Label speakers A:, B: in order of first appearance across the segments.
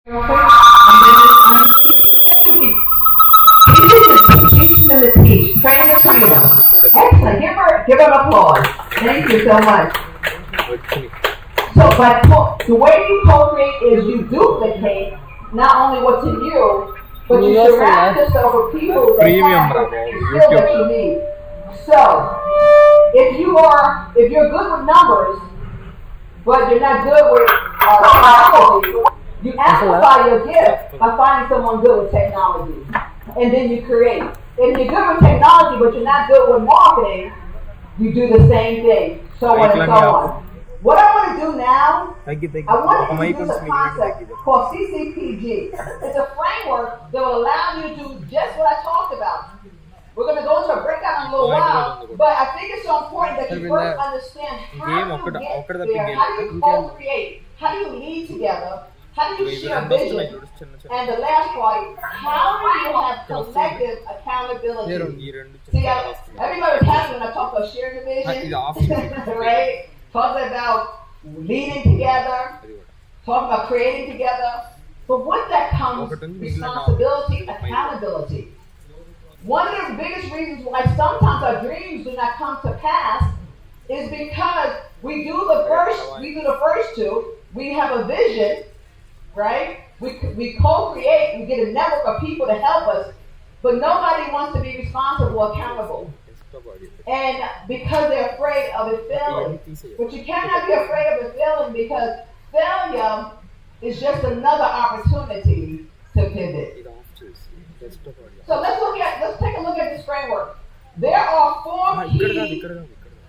A: Okay? And then teaching them to teach, train the trainer. Excellent. Give her an applause. Thank you so much. So, but the way you co-create is you duplicate not only what's in you, but you surround yourself with people that have the skill that you need. So, if you're good with numbers, but you're not good with technology, you amplify your gift by finding someone good with technology, and then you create. If you're good with technology, but you're not good with marketing, you do the same thing, so on and so on. What I want to do now, I want to introduce a concept called CCPG. It's a framework that will allow you to do just what I talked about. We're going to go into a breakout in a little while, but I think it's so important that you first understand how do you get there, how do you co-create, how do you lead together, how do you share vision, and the last part, how do you have collective accountability? See, everybody was happy when I talk about sharing the vision, right? Talking about leading together, talking about creating together, but with that comes responsibility, accountability. One of the biggest reasons why sometimes our dreams do not come to pass is because we do the first two. We have a vision, right? We co-create. We get a network of people to help us, but nobody wants to be responsible, accountable, and because they're afraid of it failing. But you cannot be afraid of it failing because failure is just another opportunity to pivot. So let's take a look at this framework. There are 4 key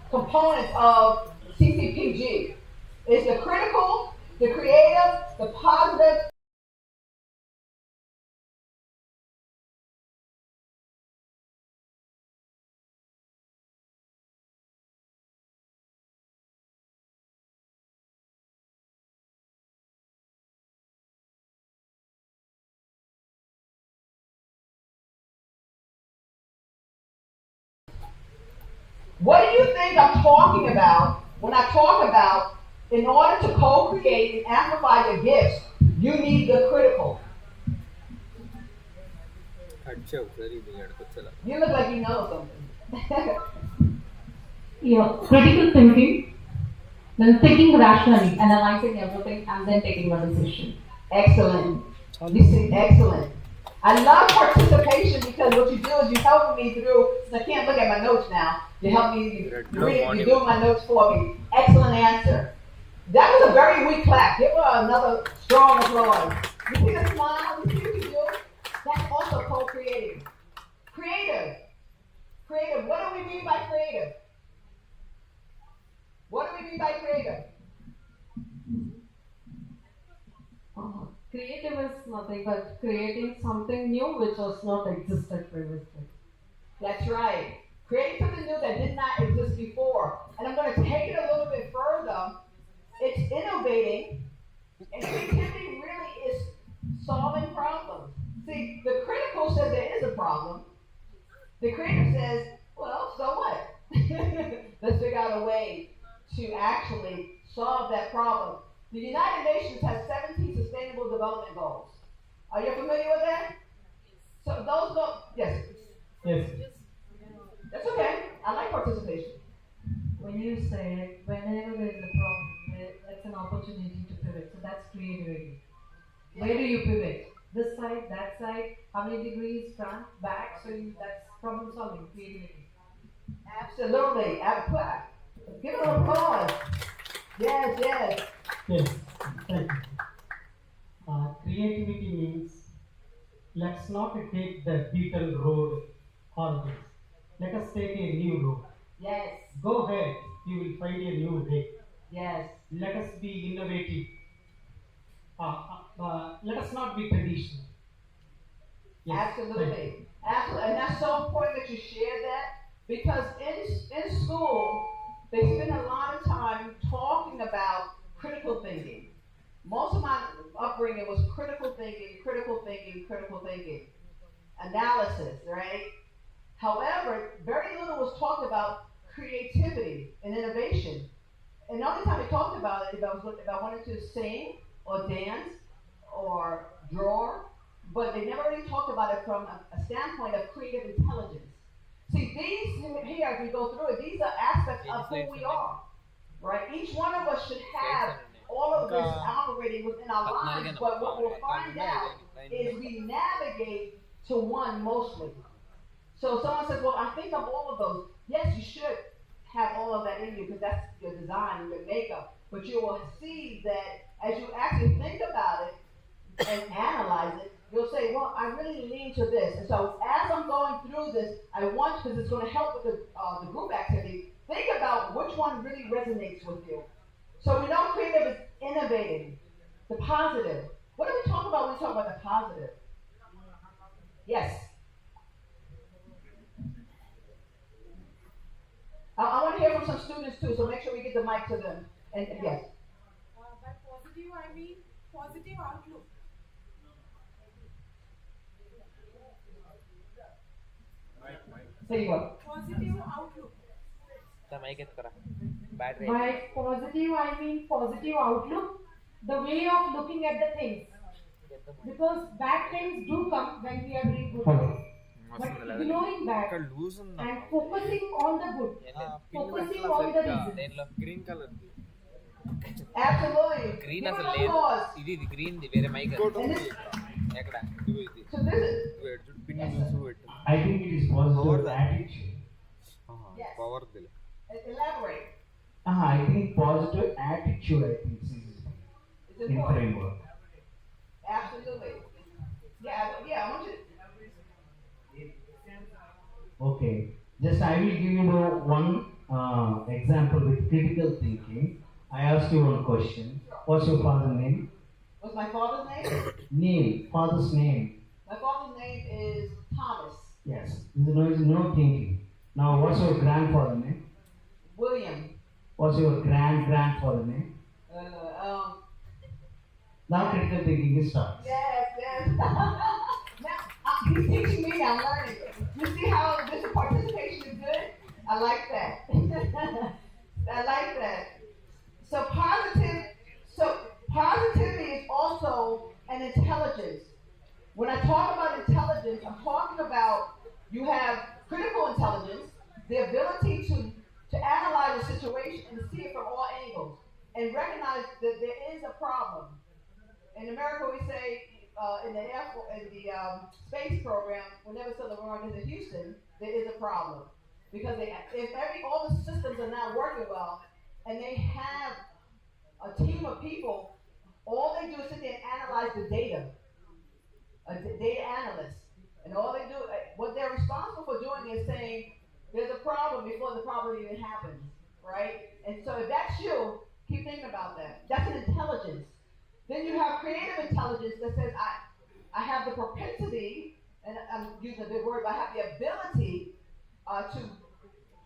A: components of CCPG. It's the critical, the creative, the positive. What do you think I'm talking about when I talk about in order to co-create and amplify your gifts, you need the critical? You look like you know something.
B: Critical thinking, then thinking rationally, analyzing everything, and then taking a decision.
A: Excellent. Excellent. I love participation because what you do is you help me through. I can't look at my notes now. You help me. You're doing my notes for me. Excellent answer. That was a very weak clap. Give her another strong applause. You see the smile? You see what you do? That's also co-creating. Creative. Creative. What do we mean by creative? What do we mean by creative?
B: Creative is nothing but creating something new which was not existed previously.
A: That's right. Creating something new that did not exist before. And I'm going to take it a little bit further. It's innovating, and creativity really is solving problems. See, the critical says there is a problem. The creative says, well, so what? Let's figure out a way to actually solve that problem. The United Nations has 17 Sustainable Development Goals. Are you familiar with that? So those go, yes.
C: Yes.
A: That's okay. I like participation.
B: When you say whenever there is a problem, it's an opportunity to pivot. So that's creativity. Where do you pivot? This side, that side, how many degrees, front, back? So that's problem solving, creativity.
A: Absolutely. Give it an applause. Yes, yes.
C: Yes, thank you. Creativity means let's not take the beaten road always. Let us take a new road.
A: Yes.
C: Go ahead, you will find a new way.
A: Yes.
C: Let us be innovative. Let us not be traditional.
A: Yes, absolutely. Absolutely. And that's so important that you share that because in school, they spend a lot of time talking about critical thinking. Most of my upbringing was critical thinking, analysis, right? However, very little was talked about creativity and innovation. And the only time we talked about it, if I wanted to sing or dance or drawer, but they never really talked about it from a standpoint of creative intelligence. See, these here, as we go through it, these are aspects of who we are, right? Each one of us should have all of this operating within our lives, but what we'll find out is we navigate to one mostly. So someone says, well, I think of all of those. Yes, you should have all of that in you because that's your design and your makeup. But you will see that as you actually think about it and analyze it, you'll say, well, I really lean to this. And so as I'm going through this, I want, because it's going to help with the group activity, think about which one really resonates with you. So we know creative is innovating, the positive. What do we talk about when we talk about the positive? Yes. I want to hear from some students too, so make sure we get the mic to them. And yes.
D: By positive, I mean positive outlook.
A: There you go.
D: Positive outlook.
B: By positive, I mean positive outlook, the way of looking at the things. Because bad things do come when we are doing good things. But ignoring that and focusing on the good, focusing on the reason.
E: Green color.
A: Absolutely.
E: Green
A: Give
E: as a
A: them
E: layer.
A: applause.
E: This is green. This is mic.
A: And this, so this is,
C: I think it is positive attitude.
A: yes.
E: Power.
A: Elaborate.
C: I think positive attitude, I think, is
A: It's
C: in
A: important.
C: framework.
A: Absolutely. Yeah, I want you.
C: Okay, just I will give you the one example with critical thinking. I asked you one question. What's your father's name?
A: What's my father's name?
C: Name, father's name.
A: My father's name is Thomas.
C: Yes, there is no thinking. Now, what's your grandfather's name?
A: William.
C: What's your grandfather's name? Now, critical thinking is starts.
A: Yes. Now, he's teaching me, I'm learning. You see how this participation is good? I like that. I like that. So positivity is also an intelligence. When I talk about intelligence, I'm talking about you have critical intelligence, the ability to analyze a situation and see it from all angles and recognize that there is a problem. In America, we say in the space program, whenever someone runs into Houston, there is a problem because if all the systems are not working well, and they have a team of people, all they do is sit there and analyze the data. A data analyst, and all they do, what they're responsible for doing is saying there's a problem before the problem even happens, right? And so if that's you, keep thinking about that. That's an intelligence. Then you have creative intelligence that says, I have the propensity, and I'm using a big word, but I have the ability to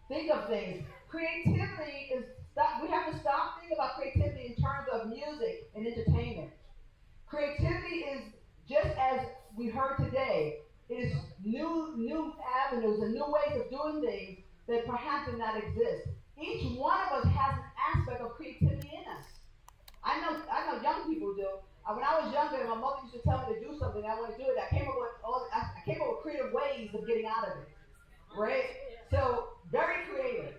A: think of things. Creativity is, we have to stop thinking about creativity in terms of music and entertainment. Creativity is, just as we heard today, it is new avenues and new ways of doing things that perhaps did not exist. Each one of us has an aspect of creativity in us. I know young people do. When I was younger, my mother used to tell me to do something, I want to do it. I came up with creative ways of getting out of it, right? So very creative.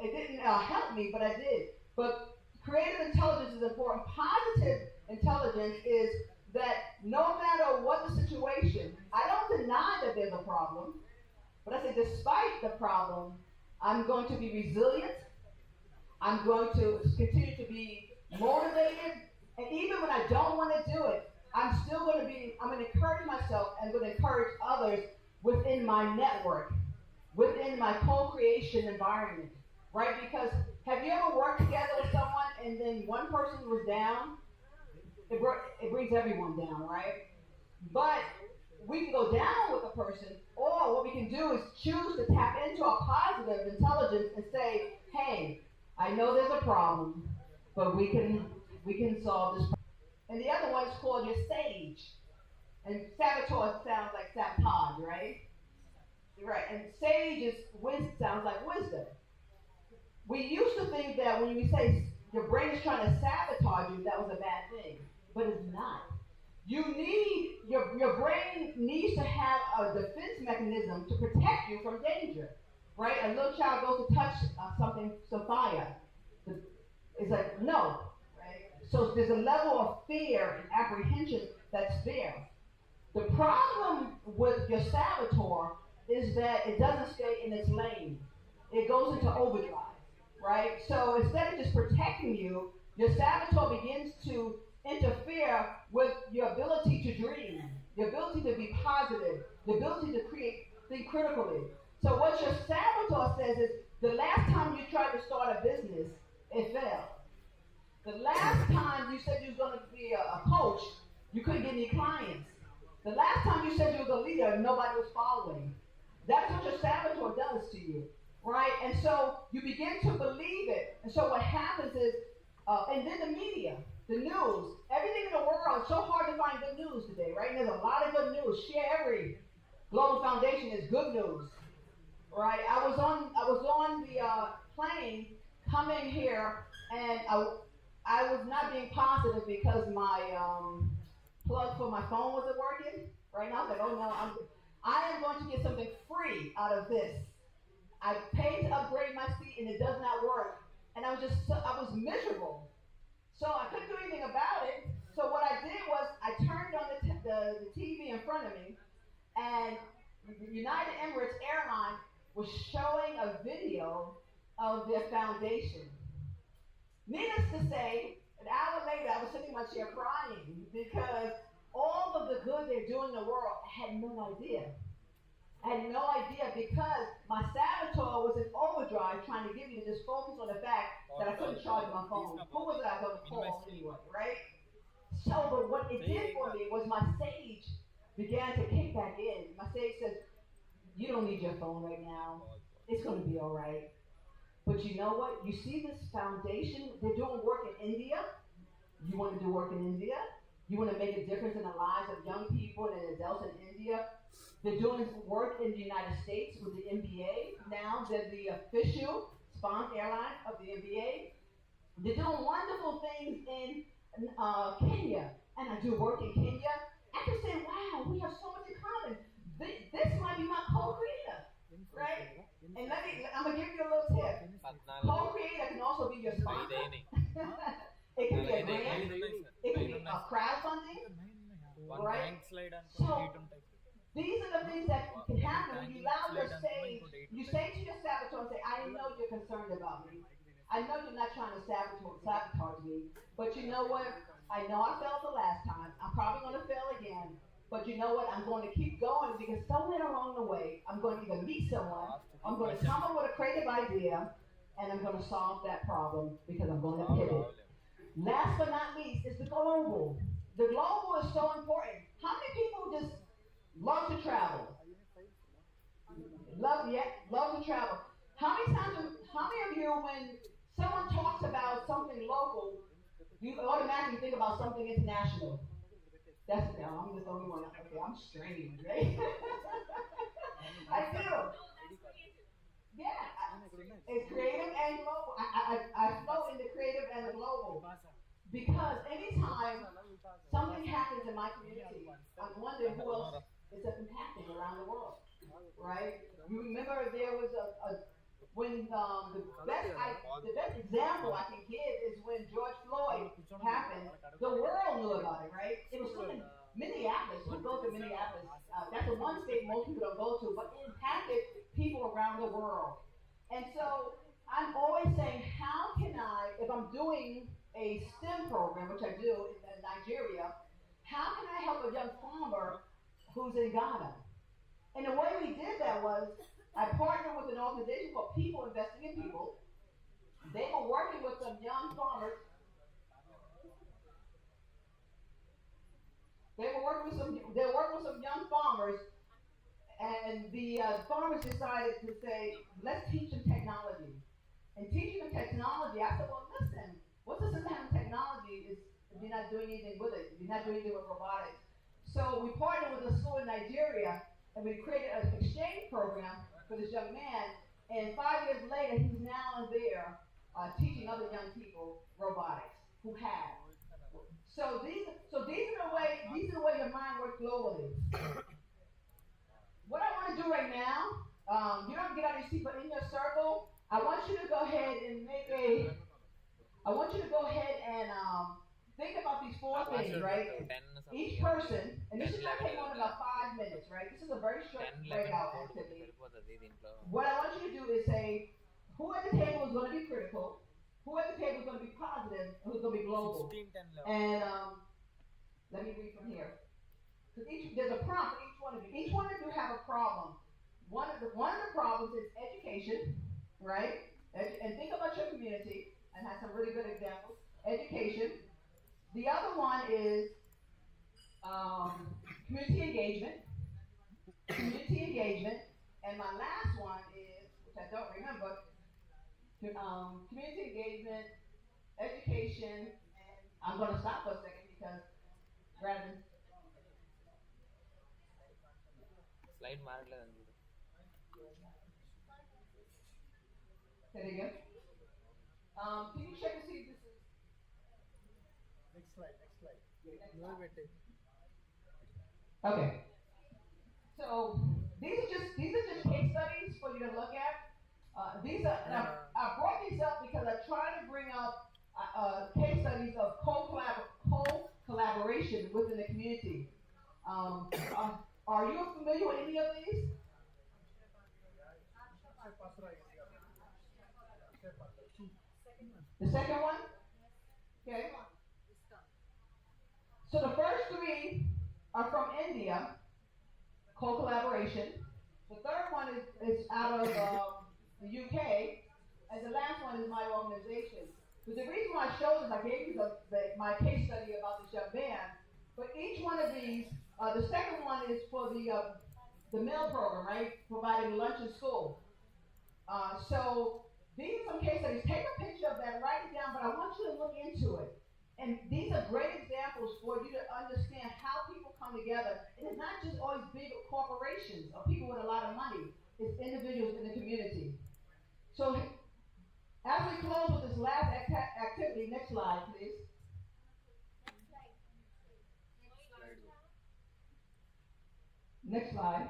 A: It didn't help me, but I did. But creative intelligence is important. Positive intelligence is that no matter what the situation, I don't deny that there's a problem, but I say despite the problem, I'm going to be resilient. I'm going to continue to be motivated, and even when I don't want to do it, I'm going to encourage myself and going to encourage others within my network, within my co-creation environment, right? Because have you ever worked together with someone and then one person was down? It brings everyone down, right? But we can go down with a person, or what we can do is choose to tap into our positive intelligence and say, hey, I know there's a problem, but we can solve this problem. And the other one is called your sage. And saboteur sounds like sabotage, right? Right. And sage sounds like wisdom. We used to think that when we say your brain is trying to sabotage you, that was a bad thing. But it's not. You need, your brain needs to have a defense mechanism to protect you from danger, right? A little child goes to touch some fire. It's like, no, right? So there's a level of fear and apprehension that's there. The problem with your saboteur is that it doesn't stay in its lane. It goes into overdrive, right? So instead of just protecting you, your saboteur begins to interfere with your ability to dream, your ability to be positive, the ability to think critically. So what your saboteur says is, the last time you tried to start a business, it failed. The last time you said you was going to be a coach, you couldn't get any clients. The last time you said you was a leader, nobody was following. That's what your saboteur does to you, right? And so you begin to believe it. And so what happens is, and then the media, the news, everything in the world, it's so hard to find good news today, right? And there's a lot of good news. Share every Global Foundation is good news, right? I was on the plane coming here, and I was not being positive because my plug for my phone wasn't working. Right now, I was like, oh no, I am going to get something free out of this. I paid to upgrade my seat, and it does not work. And I was miserable. So I couldn't do anything about it. So what I did was I turned on the TV in front of me, and United Emirates Airline was showing a video of their foundation. Needless to say, an hour later, I was sitting in my chair crying because all of the good they're doing in the world, I had no idea. I had no idea because my saboteur was in overdrive trying to get me to just focus on the fact that I couldn't charge my phone. Who was I going to call anyway, right? So, but what it did for me was my sage began to kick back in. My sage says, you don't need your phone right now. It's going to be all right. But you know what? You see this foundation, they're doing work in India. You want to do work in India? You want to make a difference in the lives of young people and adults in India? They're doing work in the United States with the NBA. Now they're the official sponsored airline of the NBA. They're doing wonderful things in Kenya. And I do work in Kenya. I can say, wow, we have so much in common. This might be my co-creator. Right? And I'm going to give you a little tip. Co-creator can also be your sponsor. It can be a grant. It can be a crowdfunding. Right? So, these are the things that can happen when you allow your stage. You say to your saboteur and say, I know you're concerned about me. I know you're not trying to sabotage me. But you know what? I know I failed the last time. I'm probably going to fail again. But you know what? I'm going to keep going because somewhere along the way, I'm going to either meet someone, I'm going to come up with a creative idea, and I'm going to solve that problem because I'm going to pivot. Last but not least is the global. The global is so important. How many people just love to travel? Love to travel. How many of you, when someone talks about something local, you automatically think about something international? I'm just the only one. Okay, I'm strange, right? I do. Yeah, it's creative and global. I flow in the creative and the global because anytime something happens in my community, I'm wondering who else is impacting around the world, right? You remember there was when the best example I can give is when George Floyd happened. The world knew about it, right? It was something Minneapolis. Who goes to Minneapolis? That's the one state most people don't go to, but it impacted people around the world. And so I'm always saying, how can I, if I'm doing a STEM program, which I do in Nigeria, how can I help a young farmer who's in Ghana? And the way we did that was, I partnered with an organization called People Investing in People. They were working with some young farmers. They were working with some young farmers, and the farmers decided to say, let's teach them technology. And teaching them technology, I said, well, listen, what's the sense of having technology if you're not doing anything with it, if you're not doing anything with robotics? So we partnered with a school in Nigeria, and we created an exchange program for this young man, and 5 years later, he's now there teaching other young people robotics who have. So these are the your mind work globally. What I want to do right now, you don't get out of your seat, but in your circle, I want you to go ahead and think about these four things, right? Each person, and this is going to take on about 5 minutes, right? This is a very short breakout activity. What I want you to do is say, who at the table is going to be critical, who at the table is going to be positive, and who's going to be global. And let me read from here. Because there's a prompt for each one of you. Each one of you have a problem. One of the problems is education, right? And think about your community and have some really good examples. Education. The other one is community engagement. Community engagement. And my last one is, which I don't remember, community engagement, education, and I'm going to stop for a second because rather than
E: slide maratledu.
A: There you go. Can you check to see if this is
F: Next slide.
A: okay? So these are just case studies for you to look at. I brought these up because I try to bring up case studies of co-collaboration within the community. Are you familiar with any of these? The second one? Okay. So the first three are from India, co-collaboration. The third one is out of the UK, and the last one is my organization. But the reason why I showed this, I gave you my case study about this young man. But each one of these, the second one is for the meal program, right? Providing lunch in school. So these are some case studies. Take a picture of that, write it down, but I want you to look into it. And these are great examples for you to understand how people come together. And it's not just always big corporations or people with a lot of money. It's individuals in the community. So as we close with this last activity, next slide, please. Next slide.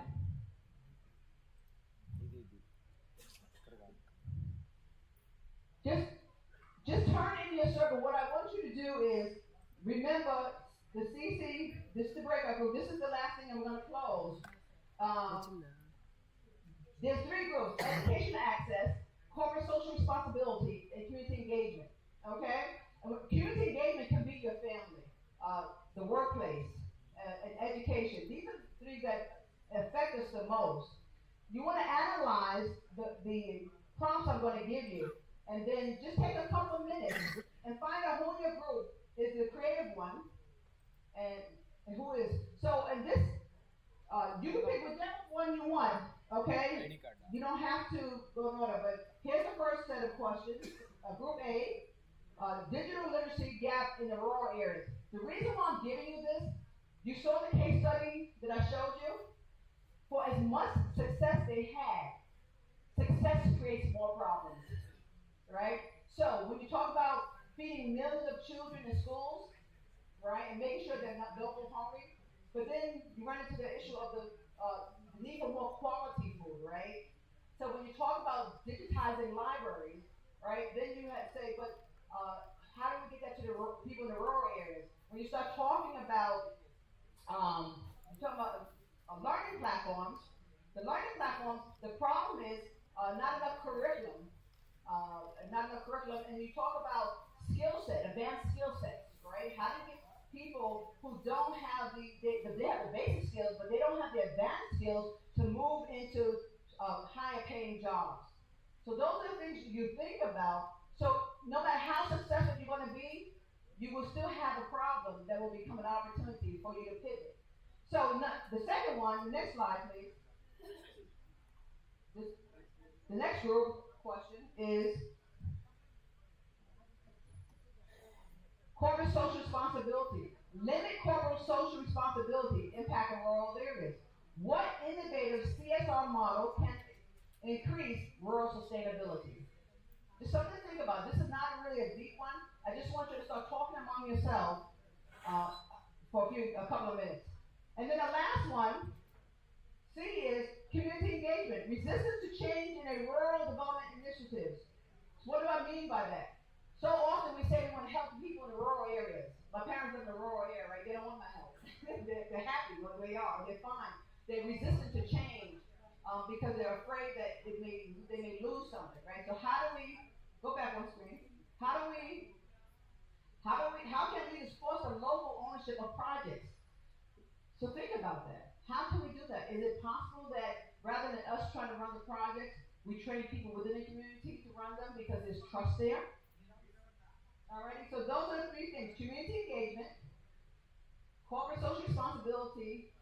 A: Just turn in your circle. What I want you to do is remember the CC, this is the breakout group. This is the last thing I'm going to close. There's three groups: education access, corporate social responsibility, and community engagement. Okay? And community engagement can be your family, the workplace, and education. These are the three that affect us the most. You want to analyze the prompts I'm going to give you, and then just take a couple of minutes and find out who in your group is the creative one, and who is. So, and this, you can pick whichever one you want, okay? You don't have to go in order, but here's the first set of questions. Group A, digital literacy gap in the rural areas. The reason why I'm giving you this, you saw the case study that I showed you? For as much success they had, success creates more problems, right? So when you talk about feeding millions of children in schools, right, and making sure don't go hungry, but then you run into the issue of the need for more quality food, right? So when you talk about digitizing libraries, right, then you have to say, but how do we get that to the people in the rural areas? When you start talking about, learning platforms, the problem is not enough curriculum, and you talk about advanced skill sets, right? How do you get people who don't have they have the basic skills, but they don't have the advanced skills to move into higher paying jobs? So those are the things you think about. So no matter how successful you're going to be, you will still have a problem that will become an opportunity for you to pivot. So the second one, the next slide, please. The next group question is corporate social responsibility. Limit corporate social responsibility impact in rural areas. What innovative CSR model can increase rural sustainability? Just something to think about. This is not really a deep one. I just want you to start talking among yourself for a couple of minutes. And then the last one, C, is community engagement. Resistance to change in a rural development initiatives. So what do I mean by that? So often we say we want to help people in the rural areas. My parents live in a rural area, right? They don't want my help. They're happy where they are. They're fine. They're resistant to change because they're afraid that they may lose something, right? So how do we go back on screen? How can leaders foster local ownership of projects? So think about that. How can we do that? Is it possible that rather than us trying to run the projects, we train people within the community to run them because there's trust there? Alrighty, so those are the three things: community engagement, corporate social responsibility,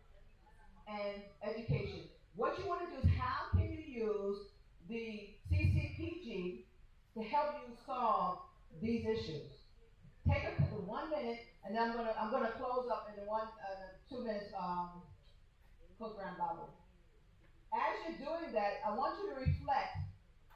A: and education. What you want to do is how can you use the CCPG to help you solve these issues? Take a 1 minute, and then I'm gonna close up in the 2 minutes program bubble. As you're doing that, I want you to reflect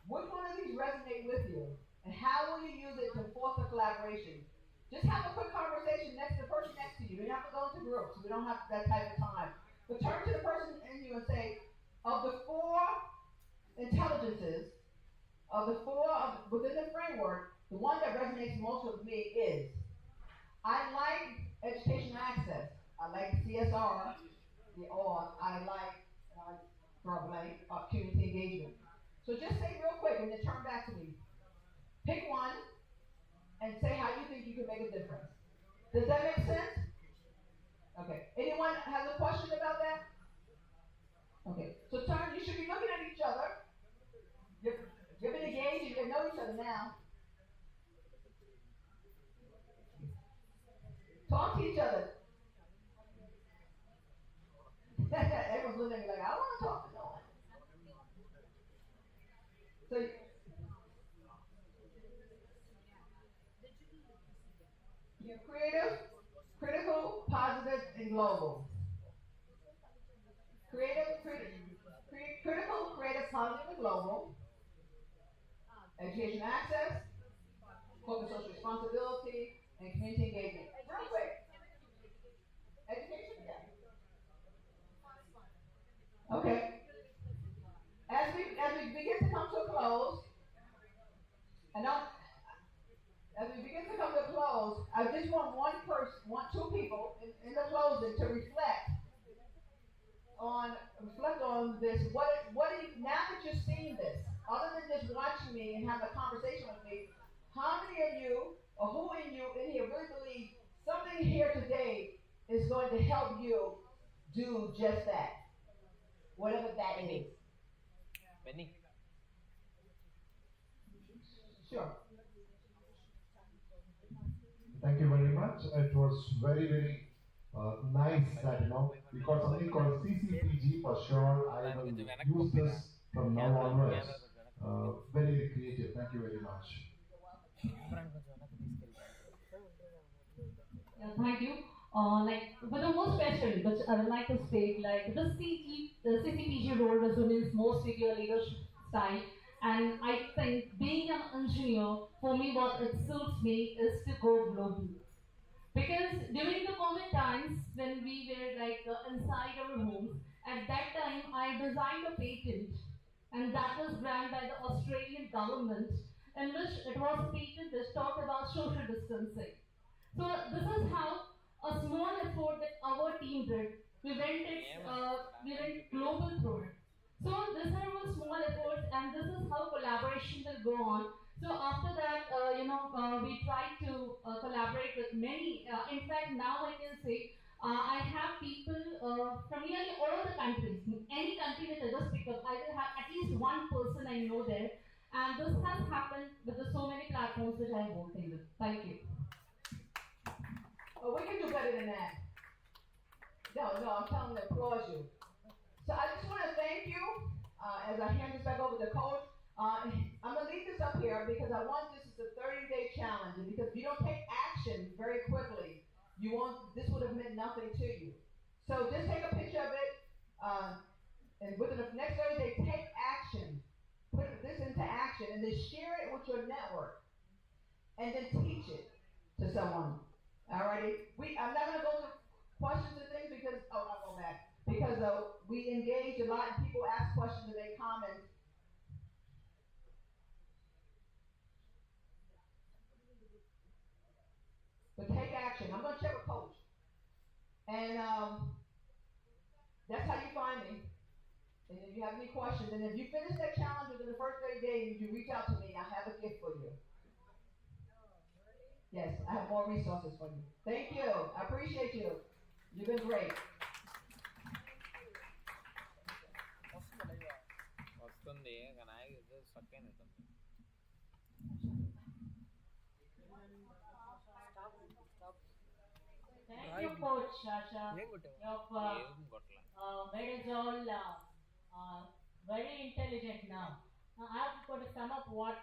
A: which one of these resonate with you, and how will you use it to foster collaboration. Just have a quick conversation next to the person next to you. You don't have to go into groups. We don't have that type of time. But turn to the person in you and say, of the 4 intelligences, within the framework, the one that resonates most with me is, I like education access. I like CSR, or I like community engagement. So just say real quick and then turn back to me. Pick one and say how you think you can make a difference. Does that make sense? Okay. Anyone has a question about that? Okay. So turn. You should be looking at each other. You've been engaged. You can know each other now. Talk to each other. Everyone's looking at me like, I don't want to talk to no one. So, you're creative, critical, positive, and global. Critical, creative, positive, and global. Education access, corporate social responsibility, and community engagement. Real quick. Education, yeah. Okay. As we begin to come to a close, I just want 2 people in the closing to reflect on this. What do you, now that you've seen this, other than just watching me and having a conversation with me, how many of you, or who in here really believe something here today is going to help you do just that? Whatever that is.
E: Benny.
A: Sure.
G: Thank you very much. It was very, very nice that, we got something called CCPG for sure. I will use this from now onwards. Very, very creative. Thank you very much.
H: Yeah, thank you. But the most special, but I would like to state, the CCPG role resonates most with your leadership style. And I think being an engineer, for me, what it suits me is to go global. Because during the COVID times, when we were inside our homes, at that time I designed a patent, and that was granted by the Australian government, in which it was a patent which talked about social distancing. So this is how a small effort that our team did. We went global through it. So these are all small efforts, and this is how collaboration will go on. So after that, we try to collaborate with many. In fact, now I can say I have people from nearly all the countries. Any country that I just pick up, I will have at least one person I know there. And this has happened with the so many platforms which I am working with. Thank you.
A: Oh, we can do better than that. No, I'm telling them to applaud you. So I just want to thank you as I hand this back over to Coach. I'm going to leave this up here because I want this as a 30-day challenge. And because if you don't take action very quickly, this would have meant nothing to you. So just take a picture of it, and within the next 30 days, take action. Put this into action, and then share it with your network. And then teach it to someone. Alrighty? I'm not going to go to questions and things because, I'll go back. because we engage a lot and people ask questions and they comment. But take action. I'm going to check with Coach. And that's how you find me. And if you have any questions, and if you finish that challenge within the first 30 days, you reach out to me. I have a gift for you. Yes, I have more resources for you. Thank you. I appreciate you. You've been great.
E: వస్తుంది కానీ ఇది stuck అయినట్టు
H: Thank you, Coach Shasha. It is all very intelligent now. Now I'm going to sum up what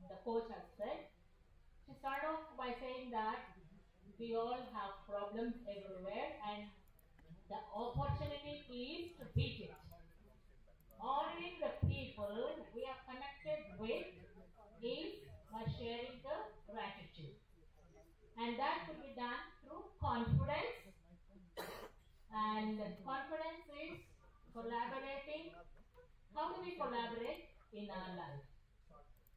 H: the coach has said. She started off by saying that we all have problems everywhere and the opportunity is to beat it. Honoring the people we are connected with is by sharing the gratitude. And that could be done through confidence. And confidence is collaborating. How do we collaborate in our life?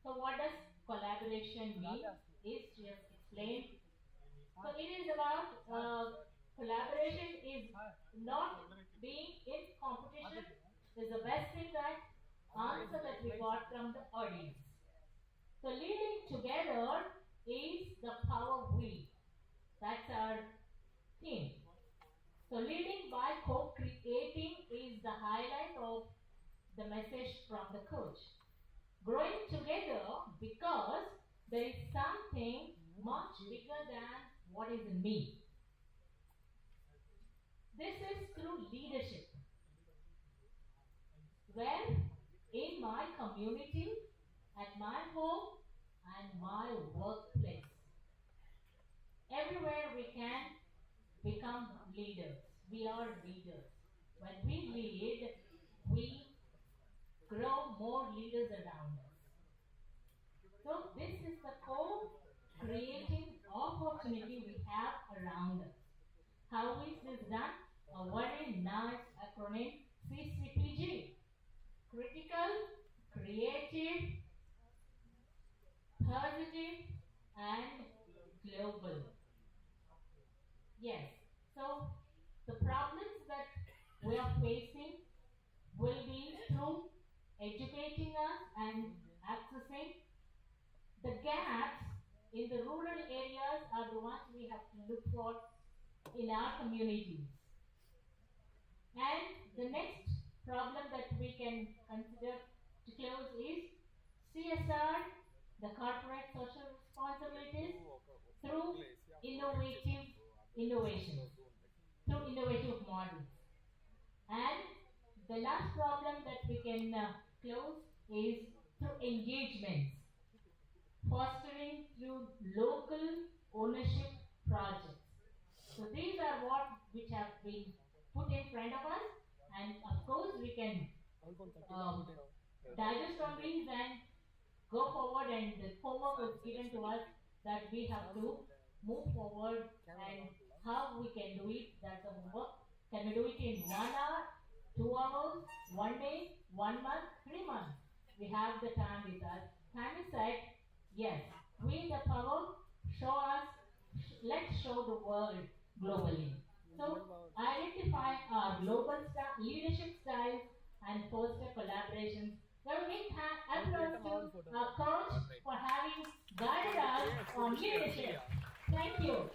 H: So what does collaboration mean? Is just explained. So it is about collaboration is not being in competition. Is the best thing that answer that we got from the audience. So leading together is the power we. That's our theme. So leading by co-creating is the highlight of the message from the coach. Growing together because there is something much bigger than what is in me. This is through leadership. Well, in my community, at my home, and my workplace. Everywhere we can become leaders. We are leaders. When we lead, we grow more leaders around us. So this is the co-creating opportunity we have around us. How is this done? A very nice acronym, CCPG. Critical, creative, positive, and global. Yes, so the problems that we are facing will be through educating us and accessing. The gaps in the rural areas are the ones we have to look for in our communities. And the next problem that we can consider to close is CSR, the corporate social responsibilities, through innovations, through innovative models. And the last problem that we can close is through engagements, fostering through local ownership projects. So these are what which have been put in front of us, and of course we can digest on these and go forward, and the homework was given to us that we have to move forward and how we can do it. That's the homework. Can we do it in 1 hour, 2 hours, 1 day, 1 month, 3 months? We have the time with us. Time is set. Yes, we the power. Show us. Let's show the world globally. So identify our global leadership styles and foster collaborations. Well, we have applause to our coach for having guided us on leadership. Thank you.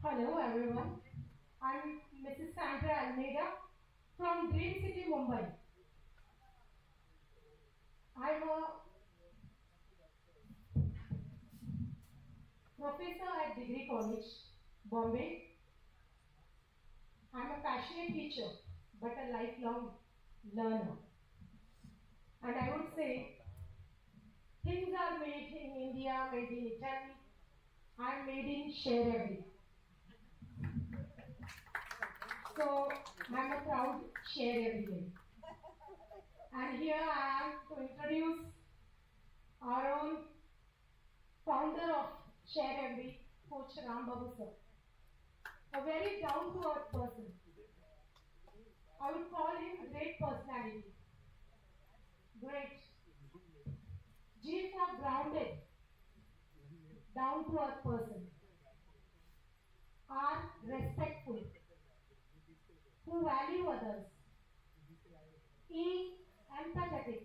I: Hello everyone, I'm Mrs. Sandra Almeida from Dream City, Mumbai. I'm a professor at Degree College, Bombay. I'm a passionate teacher, but a lifelong learner. And I would say Things are made in India, made in Italy, and made in 𝐶𝐻𝐵. So I'm a proud 𝐶𝐻𝐵ian. And here I am to introduce our own founder of 𝐶𝐻𝐵, Coach Rambabu sir. A very down-to-earth person. I would call him great personality. Great. G for grounded, down-to-earth person. R, respectful, who value others. E, empathetic,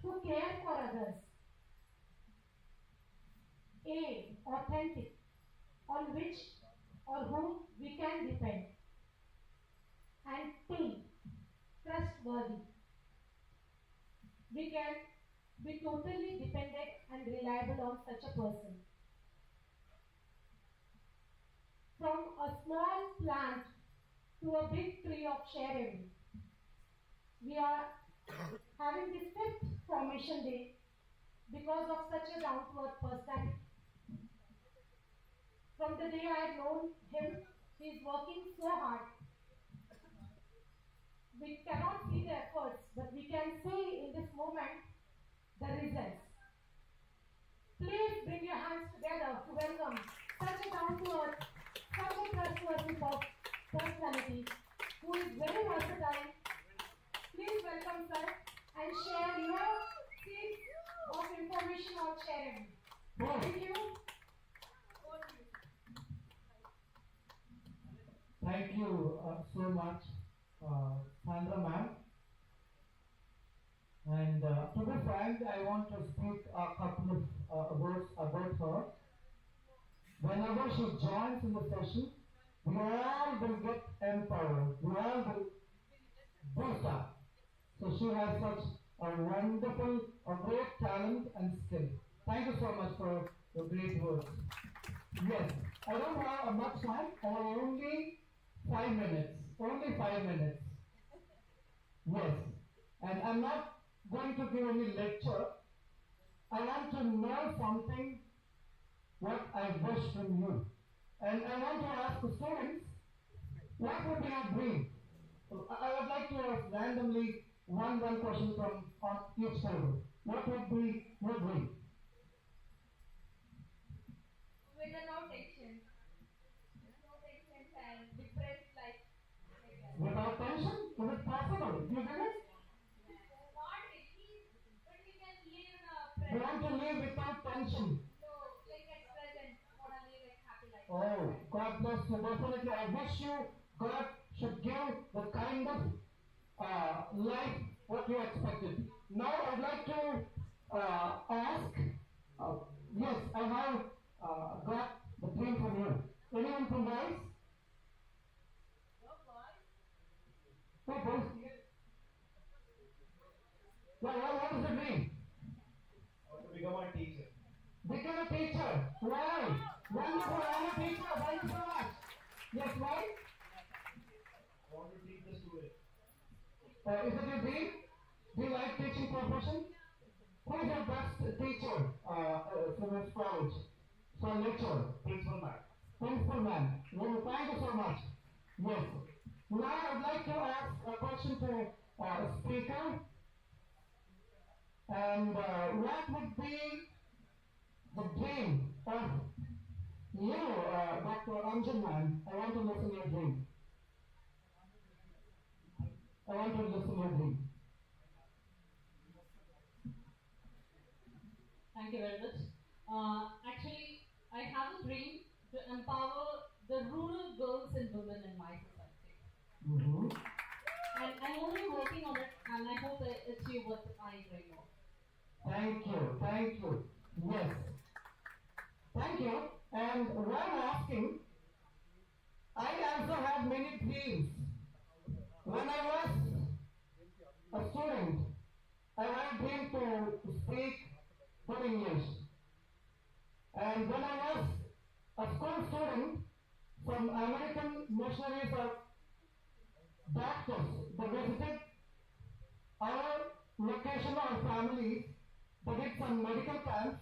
I: who care for others. A, authentic, on which or whom we can depend. And T, trustworthy. We can be totally dependent and reliable on such a person. From a small plant to a big tree of 𝐶𝐻𝐵, we are having this 5th formation day because of such a down-to-earth personality. From the day I have known him, he is working so hard. We cannot see the efforts, but we can see in this moment the results. Please bring your hands together to welcome such a down-to-earth, such a trustworthy personality who is very versatile. Please welcome sir and share your seeds of information on 𝐶𝐻𝐵. Thank you.
J: Thank you so much, Sandra ma'am. And to be frank, I want to speak a couple of words about her. Whenever she joins in the session, we all will get empowered. We all will boost up. So she has such a wonderful, a great talent and skill. Thank you so much for your great words. Yes, I don't have much time, only 5 minutes. Only 5 minutes. Yes, and I'm not going to give any lecture. I want to know something what I wish from you. And I want to ask the students, what would be your dream? I would like to ask randomly one question from on each table. What would be your dream?
K: With no tension. No tension and depressed like that.
J: Without tension? Is it possible? You get it?
K: Not at least, but we can live in a
J: You
K: present.
J: want to live without tension.
K: No, like at present, wanna live like happy life.
J: Oh, God bless you. Definitely, I wish you God should give the kind of life what you expected. Now, I'd like to ask. Yes, I have got the dream from you. Anyone from boys? No boys. What does it mean?
F: To become a teacher.
J: Become a teacher. Why? Wonderful. I'm a teacher. Thank you so much. Yes, why?
F: I want to teach the students.
J: Is it your dream? Do you like teaching profession? Who is your best teacher from this college? So lecturer.
F: Principal man.
J: Principal man. Well, thank you so much. Yes. Now I'd like to ask a question to speaker. And what would be the dream of you, Dr. Anjan man? I want to listen to your dream. I want to listen to your dream.
H: Thank you very much. Actually, I have a dream to empower the rural girls and women in my society.
J: Mm-hmm.
H: And I'm only working on it, and I hope I achieve what I dream of.
J: Thank you, thank you. Yes. Thank you. And while asking, I also have many dreams. When I was a student, I had a dream to speak good English. And when I was a school student, some American missionaries or doctors, they visited our location or family. they did some medical camps,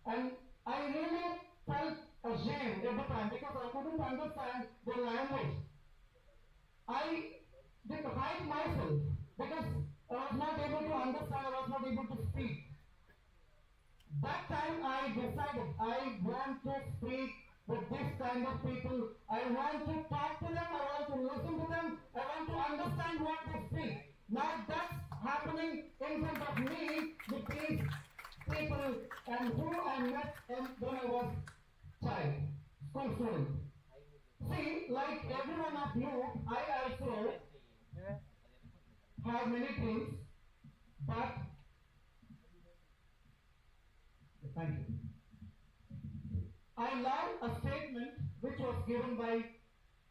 J: and I really felt ashamed at the time because I couldn't understand their language. I did hide myself because I was not able to understand, I was not able to speak. That time I decided I want to speak with this kind of people. I want to talk to them, I want to listen to them, I want to understand what they speak. Now that's happening in front of me with these people and who I met when I was child, school student. See, like every one of you, I also have many dreams, but thank you. I love a statement which was given by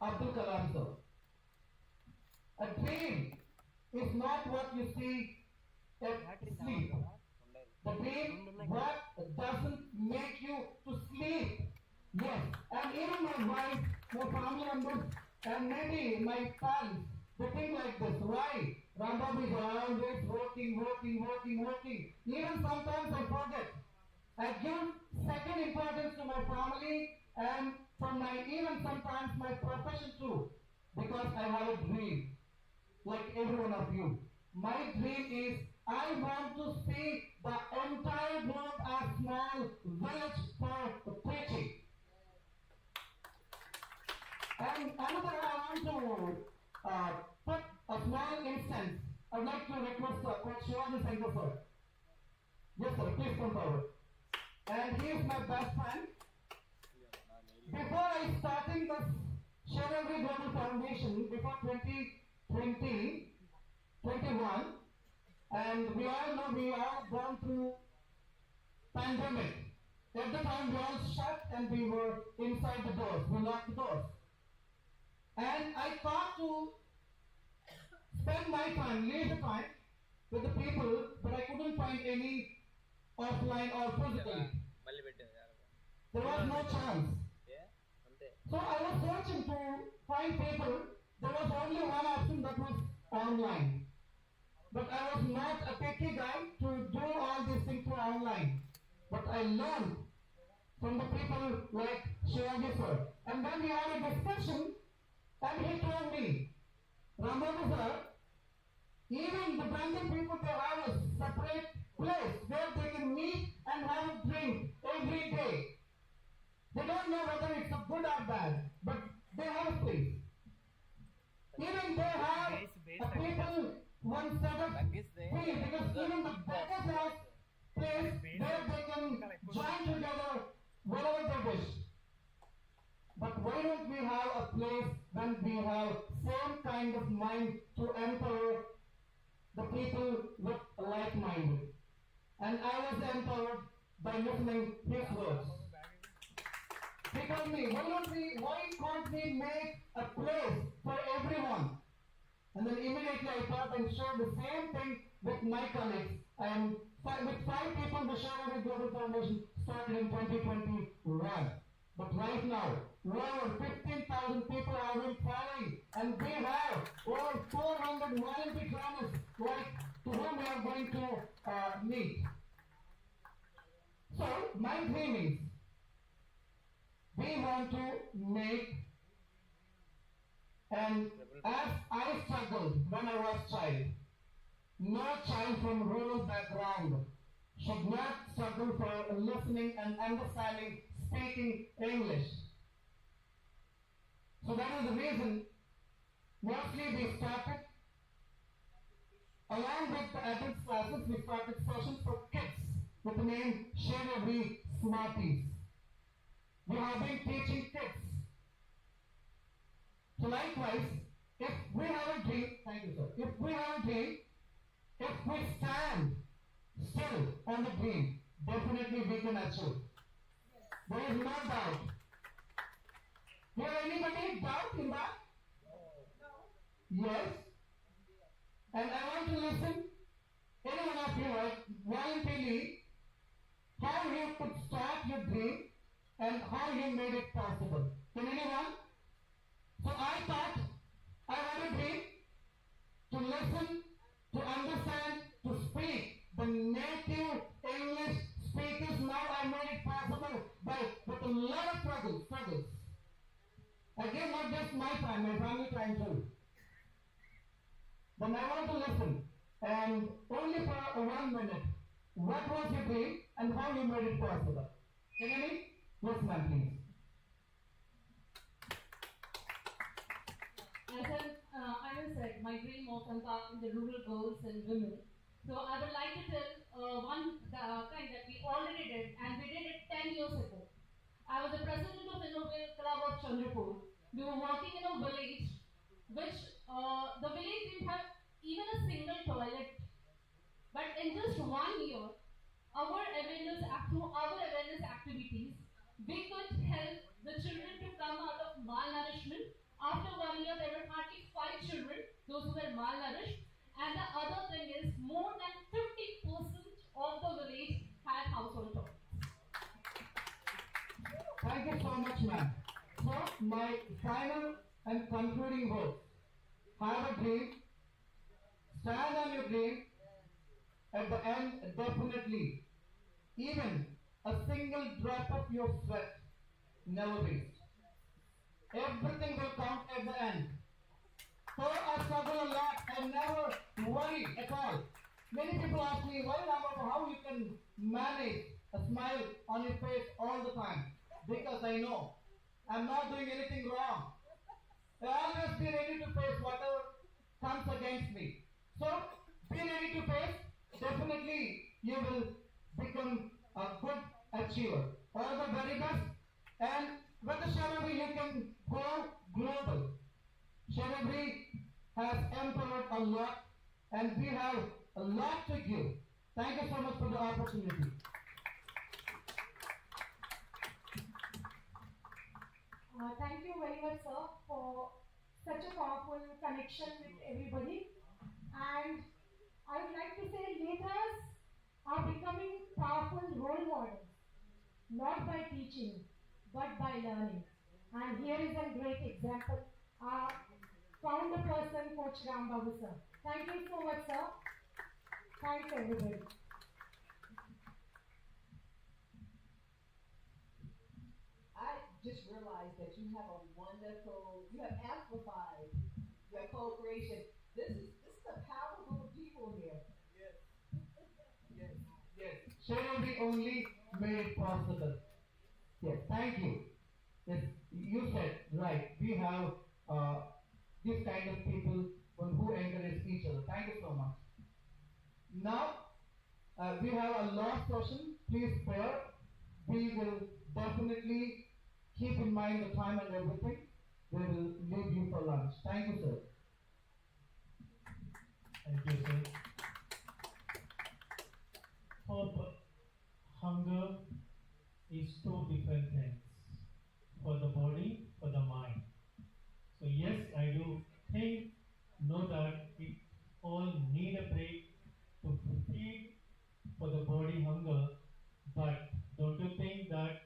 J: 𝐓𝐫𝐾𝐈 sir. A dream is not what you see at sleep. The dream what doesn't make you to sleep. Yes, and even my wife, my family members, and maybe my parents, they think like this. Why? Rambabu is always working. Even sometimes I forget. I give second importance to my family and from even sometimes my profession too, because I have a dream, like every one of you. My dream is I want to see the entire globe as small village for preaching. And another I want to put a small instance. I would like to request 𝐂𝐨𝐴𝐚𝐜𝐡 𝐑𝐀𝐌𝐁𝐿𝐴 sir. Yes sir, please come forward. And he is my best friend. Before I starting this 𝐲𝐻𝐵 Global Foundation, before 2020, 21, and we all know we all gone through pandemic. At the time we all shut and we were inside the doors, we locked the doors. And I thought to spend my time, leisure time, with the people, but I couldn't find any offline or physically. There was no chance. So I was searching to find people. There was only one option, that was online. But I was not a techie guy to do all these things through online. But I learned from the people like 𝐲𝐻𝐵 sir. And then we had a discussion, and he told me, Rambabu sir, even the Brahmin people, they have a separate place where they can meet and have a drink every day. They don't know whether it's a good or bad, but they have a place. Even they have a people one set of free, because even the beggars have place where they can join together wherever they wish. But why don't we have a place when we have same kind of mind to empower the people with like-minded? And I was empowered by listening his words. He told me, why can't we make a place for everyone? And then immediately I thought and shared the same thing with my colleagues. And with 5 people, the 𝐲𝐻𝐵 Global Foundation started in 2021. But right now, over 15,000 people have been following, and we have over 400 volunteer trainers to whom we are going to meet. So, my dream is, we want to make, and as I struggled when I was child, no child from rural background should not struggle for listening and understanding, speaking English. So that is the reason, mostly we started, along with the adult classes, we started sessions for kids with the name 𝐶𝐻𝐵 Smarties. We have been teaching kids. So likewise, if we have a dream, thank you sir, if we have a dream, if we stand still on the dream, definitely we can achieve. There is no doubt. Do you have anybody doubt in that? Yes. And I want to listen, any one of you, voluntarily, how you could start your dream and how you made it possible. Can anyone? So I thought I had a dream to listen, to understand, to speak the native English my time, my family time too. Then I want to listen, and only for 1 minute. What was your dream and how you made it possible? Can you read? Yes, ma'am, please.
H: As I was said, my dream was empowering the rural girls and women. So I would like to tell one thing that we already did, and we did it 10 years ago. I was the president of Innovative Club of Chandrapur. We were working in a village, which the village didn't have even a single toilet. But in just 1 year, our awareness activities, we could help the children to come out of malnourishment. After 1 year, there were hardly 5 children, those who were malnourished. And the other thing is, more than 50% of the village had household toilets.
J: Thank you so much, ma'am. So, my final and concluding words. Have a dream, stand on your dream, at the end, definitely, even a single drop of your sweat never waste. Everything will count at the end. So I struggle a lot and never worry at all. Many people ask me, why Rambabu, how you can manage a smile on your face all the time? Because I know I'm not doing anything wrong. I always be ready to face whatever comes against me. So be ready to face. Definitely you will become a good achiever. All the very best. And with the Sharabi you can go global. Sharabi has empowered a lot and we have a lot to give. Thank you so much for the opportunity.
I: Thank you very much, sir, for such a powerful connection with everybody. And I would like to say leaders are becoming powerful role models, not by teaching, but by learning. And here is a great example. Our founder person, Coach Rambabu, sir. Thank you so much, sir. Thanks, everybody.
A: I just realized that you have a wonderful, you have amplified your co-creation. This is a powerful people here.
J: Yes. Sharabi only made it possible. Yes, thank you. Yes, you said right. We have this kind of people who encourage each other. Thank you so much. Now we have a last session. Please bear. We will definitely keep in mind the time and everything. We will leave you for lunch. Thank you, sir.
C: Thank you, sir. Hope, hunger is two different things for the body, for the mind. So yes, I do think, know that we all need a break to feed for the body hunger, but don't you think that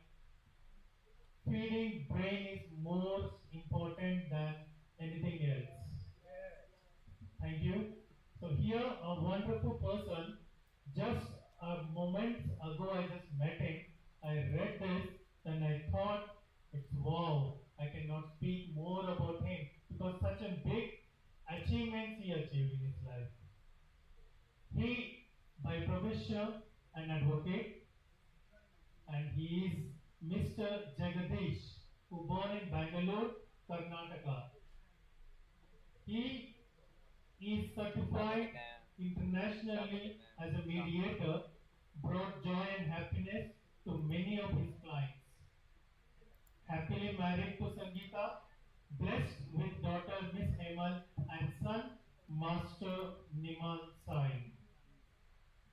C: feeding brain is more important than anything else? Thank you. So here a wonderful person, just a moment ago I just met him, I read this and I thought, it's wow, I cannot speak more about him because such a big achievements he achieved in his life. He, by profession, an advocate, and he is Mr. Jagadish, who born in Bangalore, Karnataka. He is certified internationally as a mediator, brought joy and happiness to many of his clients. Happily married to Sangeeta, blessed with daughter Miss Hemal and son Master Nimal Sai.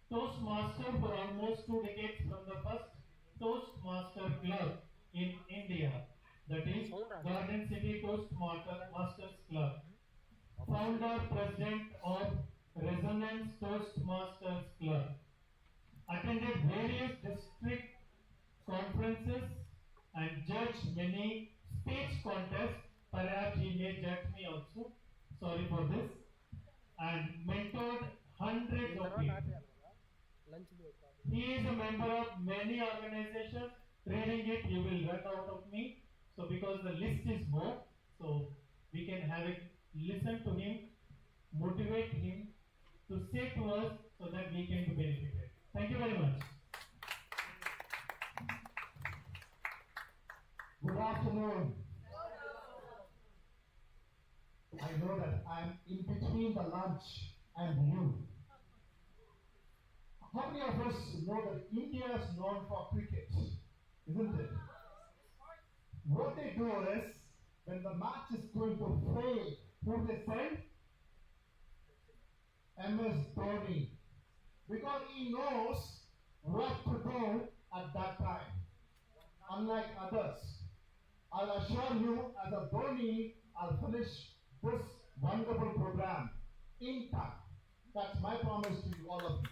C: Toastmaster for almost 2 decades from the first Toastmaster Club in India, that is Garden City Toastmasters Club. Founder, President of Resonance Toastmasters Club. Attended various district conferences and judged many speech contests. Perhaps he may judge me also. Sorry for this. And mentored hundreds of people. He is a member of many organizations. Reading it, you will run out of me. So because the list is more, so listen to him, motivate him to say to us so that we can be benefited. Thank you very much.
G: Good afternoon. I know that I'm in between the lunch and you. How many of us know that India is known for cricket, isn't it? What they do is, when the match is going to fail, who they send? MS Dhoni. Because he knows what to do at that time. Unlike others, I'll assure you, as a Dhoni, I'll finish this wonderful program in time. That's my promise to you, all of you.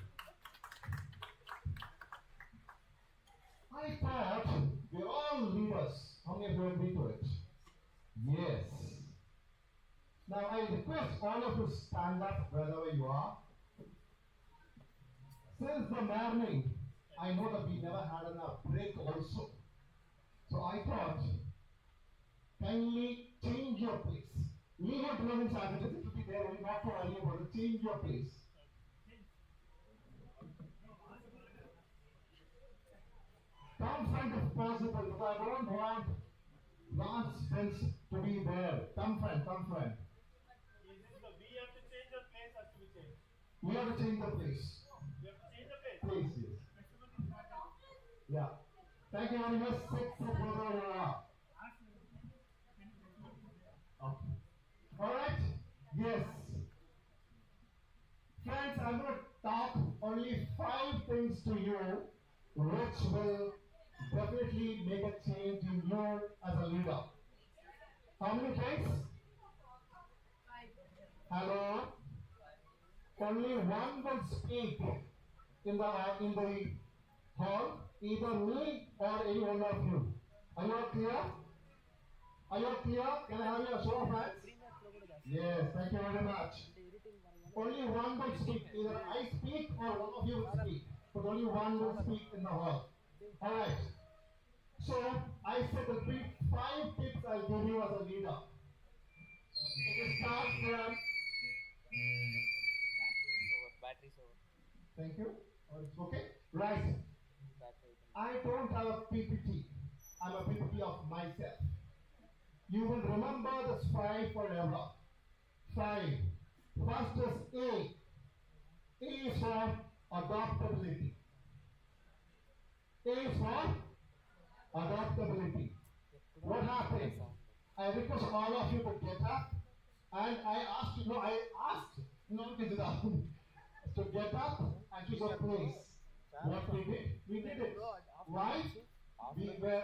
G: I thought we're all leaders. How many of you agree to it? Yes. Now I request all of you stand up wherever you are. Since the morning, I know that we never had enough break also. So I thought, kindly change your place. Leave your belongings as it is. It will be there only not for early, but change your place. Come front if possible, because I don't want Lance Spence to be there. Come front, come front.
C: We have to change the place as we change.
G: We have to change the place.
C: We have to change the place.
G: Please, yes. Yeah. Thank you very much. Sit brother. Okay. Alright? Yes. Friends, I'm going to talk only 5 things to you which will definitely make a change in you as a leader. How many things? Hello? Only one will speak in the hall, either me or any one of you. Are you all clear? Are you all clear? Can I have your show of hands? Yes, thank you very much. Only one will speak. Either I speak or one of you will speak. But only one will speak in the hall. Alright. So, I said the big 5 tips I'll give you as a leader. It will start from...
E: Battery's over.
G: Thank you. Okay. Right. I don't have a PPT. I'm a PPT of myself. You will remember this 5 forever. 5. First is A. A is for adaptability. A is for adaptability. What happened? I request all of you to get up, and I asked to get up and choose a place. What we did? We did it. Why? We were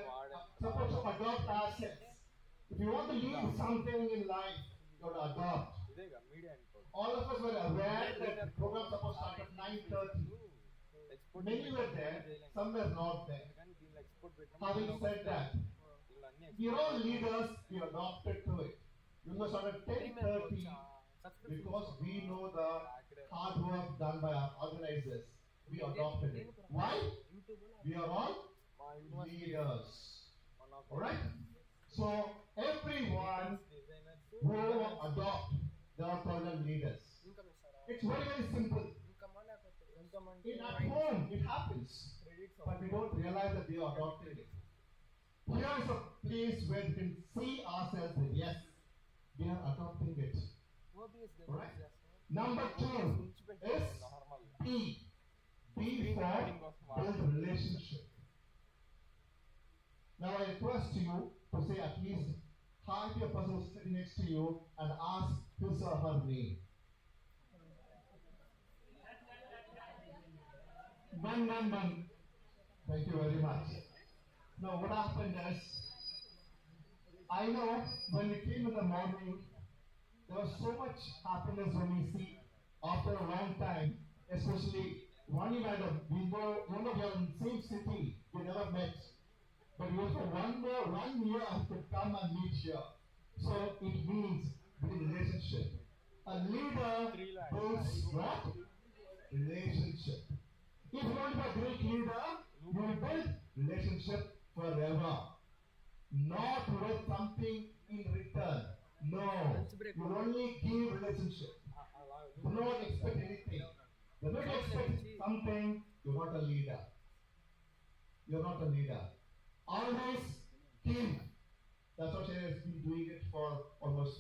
G: supposed to adopt ourselves. If you want to lead something in life, you have to adopt. All of us were aware that the program was supposed to start at 9:30. Many were there, some were not there. Having said that, we are all leaders, we adopted to it. We must start at 10:30 because we know the hard work done by our organizers. We adopted it. Why? We are all leaders. Alright? So, everyone who adopt, they are called leaders. It's very, very simple. At home, it happens. But we don't realize that we are adopting it. Here is a place where we can see ourselves that yes, we are adopting it. Alright? Number 2 is B. B for build relationship. Now I request you to say at least hi to a person sitting next to you and ask his or her name. One. Thank you very much. Now what happened is, I know when we came in the morning, there was so much happiness when we see after a long time, especially one year we know one of you are in the same city, we never met. But we also 1 year to come and meet here. So it means building relationship. A leader builds what? Relationship. If you want to be a great leader, you will build relationship forever. Not with something in return. No. You only give relationship. Do not expect anything. Do not expect something. You're not a leader. You're not a leader. Always give. That's what Shaya has been doing it for almost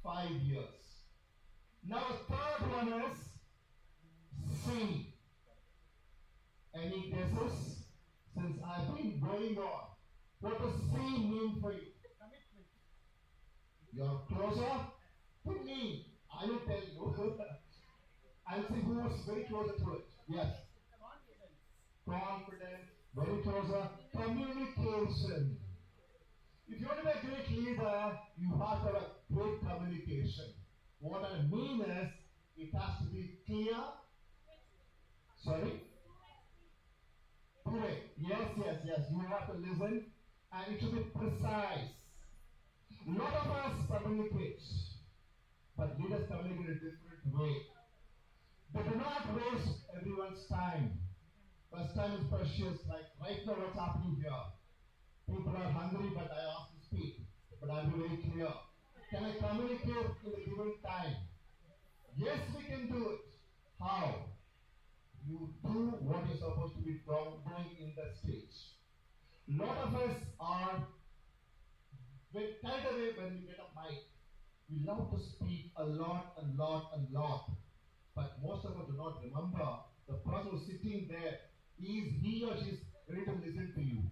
G: 5 years. Now, third one is sing. Any guesses? Since I've been going on, what does sing mean for you?
F: Commitment.
G: You're closer to me. I will tell you. I'll see who is very closer to it. Yes.
F: Confidence.
G: Confidence, very closer. Communication. If you want to be a great leader, you have to have a great communication. What I mean is, it has to be clear. Sorry? Correct. Yes. You have to listen, and it should be precise. A lot of us communicate, but leaders communicate in a different way. They do not waste everyone's time. Because time is precious, like right now what's happening here. People are hungry, but I ask to speak. But I'll be very clear. Can I communicate in a given time? Yes, we can do it. How? You do what you're supposed to be doing in that stage. A lot of us are carried away when we get a mic. We love to speak a lot. But most of us do not remember the person who's sitting there, is he or she is ready to listen to you.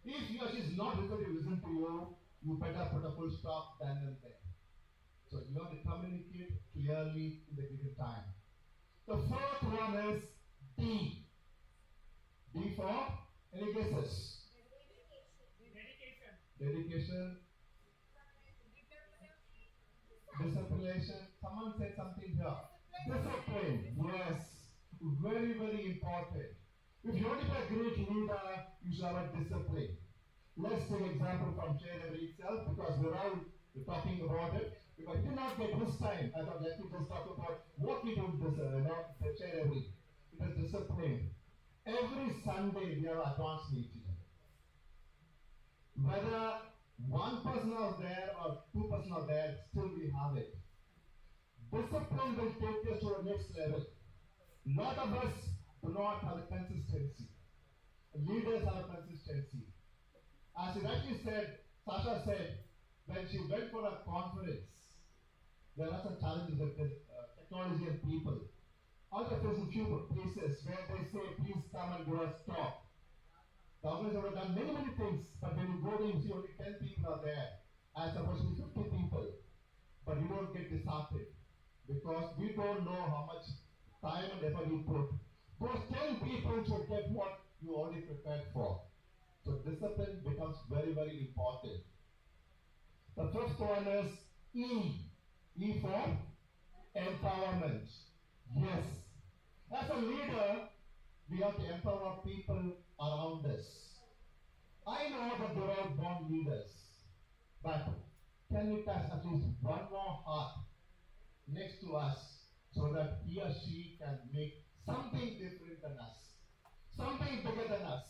G: If he or she is not ready to listen to you, you better put a full stop then and there. So you have to communicate clearly in the given time. The fourth one is D. D for any guesses? Dedication. Disciplination. Someone said something here. Discipline. Yes. Very, very important. If you want to be a great leader, you should have a discipline. Let's take an example from 𝐶𝐻 itself, because we're talking about it. Because I did not get this time, I thought let me just talk about what we do with this, 𝐶𝐻. It is discipline. Every Sunday we have advanced meeting. Whether one person is there or two person are there, still we have it. Discipline will take us to the next level. Lot of us do not have a consistency. Leaders have a consistency. As he rightly said, Sasha said, when she went for a conference, there are some challenges with technology and people. Also, there's a few places where they say, please come and give us talk. The organizers have done many things, but when you go there, you see only 10 people are there, and supposed to be 50 people. But you don't get disheartened, because we don't know how much time and effort you put. Those 10 people should get what you already prepared for. So discipline becomes very, very important. The first one is E. E for empowerment. Yes. As a leader, we have to empower people around us. I know that they're all born leaders, but can we touch at least one more heart next to us so that he or she can make something different than us, something bigger than us?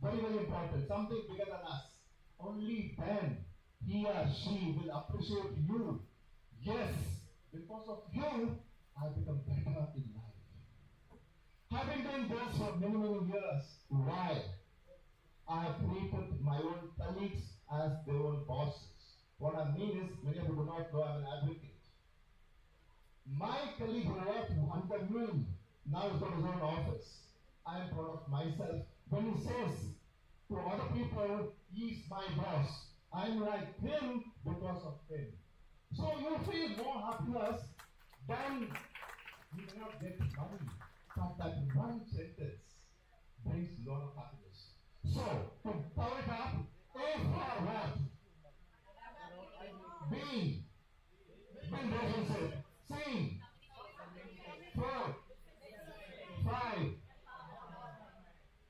G: Very, very important, something bigger than us. Only then he or she will appreciate you. Yes, because of you, I become better in life. I've been doing this for many years. Why? I have treated my own colleagues as their own bosses. What I mean is, many of you do not know I'm an advocate. My colleague who worked under me now has got his own office. I am proud of myself. When he says to other people, he's my boss, I'm like him because of him. So you feel more happiness than you cannot get money. But that one sentence brings a lot of happiness. So, to power it up, A for what? B. Relationship. C. 4. 5.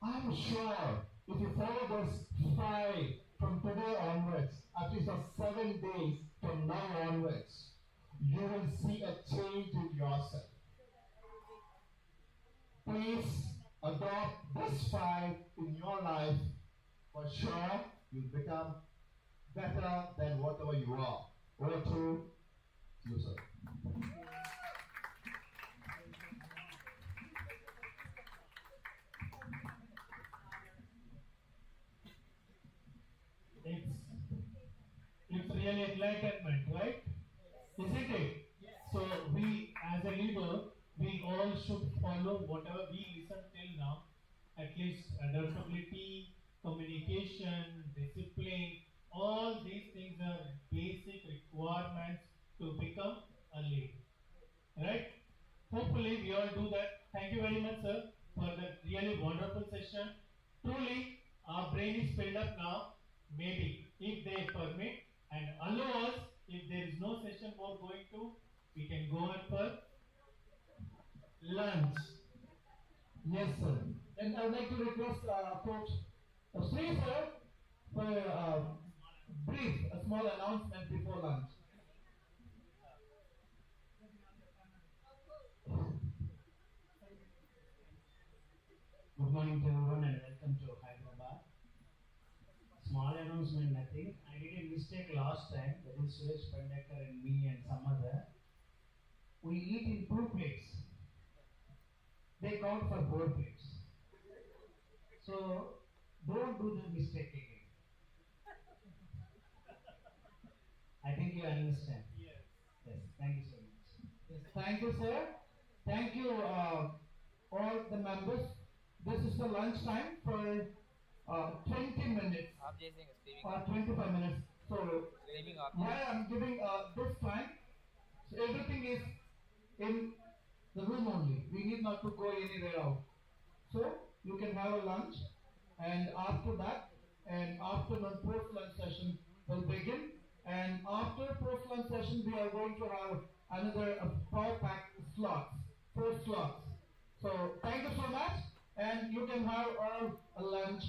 G: I'm sure if you follow those 5 from today onwards, at least for 7 days from now onwards, you will see a change in yourself. Please adopt this 5 in your life. For sure, you'll become better than whatever you are. Over to you, sir.
C: It's really enlightenment, right? Isn't it? So we, as a leader, we all should follow whatever we listen till now. At least adaptability, communication, discipline, all these things are basic requirements to become a leader. Right? Hopefully we all do that. Thank you very much, sir, for that really wonderful session. Truly, our brain is filled up now. Maybe, if they permit and allow us, if there is no session more going to, we can go on for
J: Lunch. Yes, sir. And I would like to request Coach Sri, sir, for a small announcement before lunch.
L: Good morning to everyone and welcome to Hyderabad. Small announcement, nothing. I did a mistake last time, that is Suresh Pandekar and me and some other. We eat in 2 plates. They count for 4 plates. So, don't do the mistake again. I think you understand.
C: Yes.
L: Yes, thank you so much.
J: Yes, thank you, sir. Thank you, all the members. This is the lunch time for 20 minutes or 25 minutes. So, why I'm giving this time, so everything is in the room only. We need not to go anywhere out. So, you can have a lunch, and after that, an afternoon post-lunch session will begin. And after post-lunch session, we are going to have another 4-pack slots, 4 slots. So, thank you so much, and you can have all a lunch